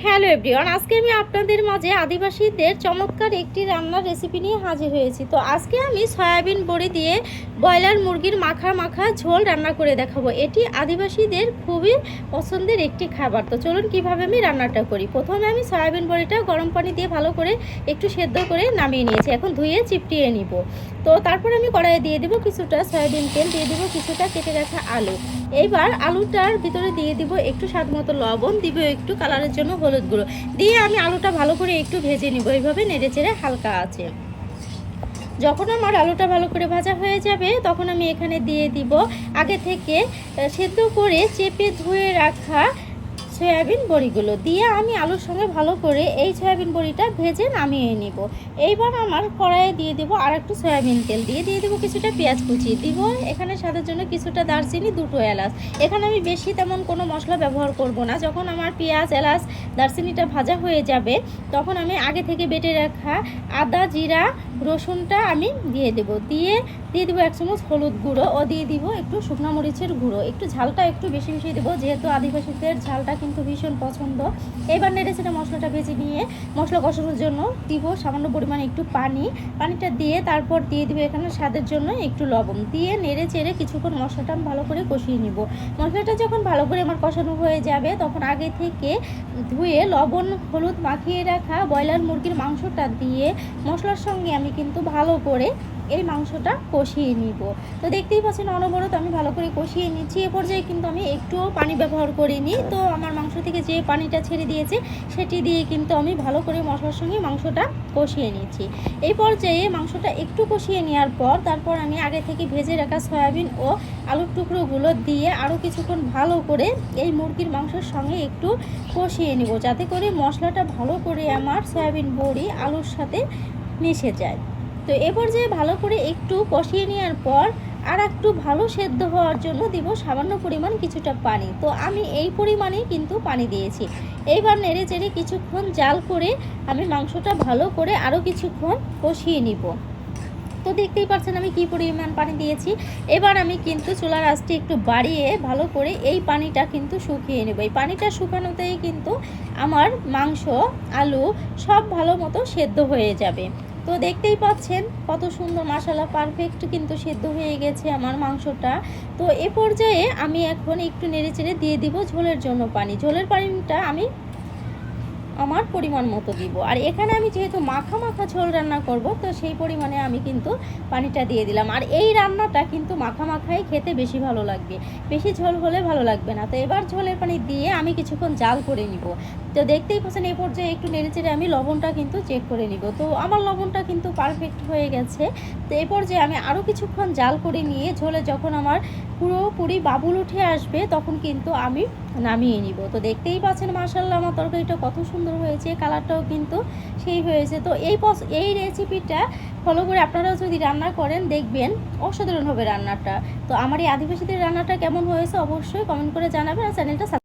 Hello everyone, আজকে আমি আপনাদের মাঝে আদিবাসীদের চমৎকার একটি রান্নার রেসিপি নিয়ে হাজির হয়েছি। তো আজকে আমি সয়াবিন বড়ি দিয়ে ব্রয়লার মুরগির মাখা মাখা ঝোল রান্না করে দেখাবো। এটি আদিবাসীদের খুবই পছন্দের একটি খাবার। তো চলুন কিভাবে আমি রান্নাটা করি। প্রথমে আমি সয়াবিন বড়িটা গরম পানি দিয়ে ভালো করে একটু সেদ্ধ করে নামিয়ে নিয়েছি। এখন ধুয়ে চিপটিয়ে নিব। তো তারপর আমি কড়াইয়ে দিয়ে দেবো কিছুটা সয়াবিন তেল, দিয়ে দেবো কিছুটা কেটে রাখা আলু। এইবার আলুটার ভিতরে দিয়ে দিব একটু স্বাদ মতো লবণ, দিব একটু কালারের জন্য হলুদ গুঁড়ো, দিয়ে আমি আলুটা ভালো করে একটু ভেজে নিব। এইভাবে নেড়ে চেড়ে হালকা আছে। যখন আমার আলুটা ভালো করে ভাজা হয়ে যাবে তখন আমি এখানে দিয়ে দিব আগে থেকে সেদ্ধ করে চেপে ধুয়ে রাখা সয়াবিন বড়িগুলো, দিয়ে আমি আলুর সঙ্গে ভালো করে এই সয়াবিন বড়িটা ভেজে নামিয়ে নিব। এইবার আমার কড়াইয়ে দিয়ে দেবো আর একটু সয়াবিন তেল, দিয়ে দেবো কিছুটা পেঁয়াজ কুচি, দিব এখানে স্বাদের জন্য কিছুটা দারচিনি, দুটো এলাচ। এখানে আমি বেশি তেমন কোনো মশলা ব্যবহার করব না। যখন আমার পেঁয়াজ এলাচ দারচিনিটা ভাজা হয়ে যাবে তখন আমি আগে থেকে বেটে রাখা আদা জিরা রসুনটা আমি দিয়ে দেবো। দিয়ে দেবো 1 চামচ হলুদ গুঁড়ো ও দিয়ে দিব একটু শুকনো মরিচের গুঁড়ো। একটু ঝালটা একটু বেশি বেশি দেবো, যেহেতু আদিবাসীদের ঝালটা কিন্তু ভীষণ পছন্দ। এবার নেড়ে চেড়ে মশলাটা ভেজে নিয়ে মশলা কষানোর জন্য দিব সামান্য পরিমাণে একটু পানিটা দিয়ে তারপর দিয়ে দিব এখানে স্বাদের জন্য একটু লবণ, দিয়ে নেড়ে চেড়ে কিছুক্ষণ মশলাটা ভালো করে কষিয়ে নিব। মশলাটা যখন ভালো করে আমার কষানো হয়ে যাবে তখন আগে থেকে ধুয়ে লবণ হলুদ মাখিয়ে রাখা ব্রয়লার মুরগির মাংসটা দিয়ে মশলার সঙ্গে আমি কিন্তু ভালো করে এই মাংসটা কষিয়ে নিব। তো দেখতেই পাচ্ছেন অনবরত আমি ভালো করে কষিয়ে নিচ্ছি। এ পর্যায়ে কিন্তু আমি একটুও পানি ব্যবহার করিনি। তো আমার মাংস থেকে যে পানিটা ছেড়ে দিয়েছে সেটি দিয়ে কিন্তু আমি ভালো করে মশলার সঙ্গে মাংসটা কষিয়ে নিচ্ছি। এই পর্যায়ে মাংসটা একটু কষিয়ে নেওয়ার পর তারপর আমি আগে থেকে ভেজে রাখা সয়াবিন ও আলুর টুকরোগুলো দিয়ে আরও কিছুক্ষণ ভালো করে এই মুরগির মাংসের সঙ্গে একটু কষিয়ে নিব, যাতে করে মশলাটা ভালো করে আমার সয়াবিন বড়ি আলুর সাথে মিশে যায়। তো এ পর্যায়ে ভালো করে একটু কষিয়ে নেওয়ার পর আর একটু ভালো সেদ্ধ হওয়ার জন্য দিব সামান্য পরিমাণ কিছুটা পানি। তো আমি এই পরিমাণেই কিন্তু পানি দিয়েছি। এইবার নেড়ে চেড়ে কিছুক্ষণ জাল করে আমি মাংসটা ভালো করে আরও কিছুক্ষণ কষিয়ে নিব। তো দেখতেই পাচ্ছেন আমি কি পরিমাণ পানি দিয়েছি। এবার আমি কিন্তু চুলার আঁচটি একটু বাড়িয়ে ভালো করে এই পানিটা কিন্তু শুকিয়ে নেব। এই পানিটা শুকানোতেই কিন্তু আমার মাংস আলু সব ভালো মতো সেদ্ধ হয়ে যাবে। তো দেখতেই পাচ্ছেন কত সুন্দর মাশাআল্লাহ পারফেক্ট কিন্তু সেদ্ধ হয়ে গেছে আমার মাংসটা। তো এ পর্যায়ে আমি এখন একটু নেড়েচেড়ে দিয়ে দিব ঝোলের জন্য পানি। ঝোলের পানিটা আমি আমার পরিমাণ মতো দিব। আর এখানে আমি যেহেতু মাখা মাখা ঝোল রান্না করব তো সেই পরিমাণে আমি কিন্তু পানিটা দিয়ে দিলাম। আর এই রান্নাটা কিন্তু মাখা মাখাই খেতে বেশি ভালো লাগবে, বেশি ঝোল হলে ভালো লাগবে না। তো এবার ঝোলের পানি দিয়ে আমি কিছুক্ষণ জাল করে নিব। তো দেখতেই পাচ্ছেন এই পর্যায়ে একটু নেড়েচেড়ে আমি লবণটা কিন্তু চেক করে নিব। তো আমার লবণটা কিন্তু পারফেক্ট হয়ে গেছে। তো এই পর্যায়ে আমি আরও কিছুক্ষণ জাল করে নিয়ে ঝোলে যখন আমার পুরোপুরি বাবুল উঠে আসবে তখন কিন্তু আমি নামিয়ে নিব। তো দেখতেই পাচ্ছেন মাশাআল্লাহ আমার তরকারিটা কত সুন্দর হয়েছে, কালারটাও কিন্তু সেই হয়েছে। তো এই রেসিপিটা ফলো করে আপনারাও যদি রান্না করেন দেখবেন অসাধারণ হবে রান্নাটা। তো আমার এই আদিবাসীদের রান্নাটা কেমন হয়েছে অবশ্যই কমেন্ট করে জানাবেন আর চ্যানেলটা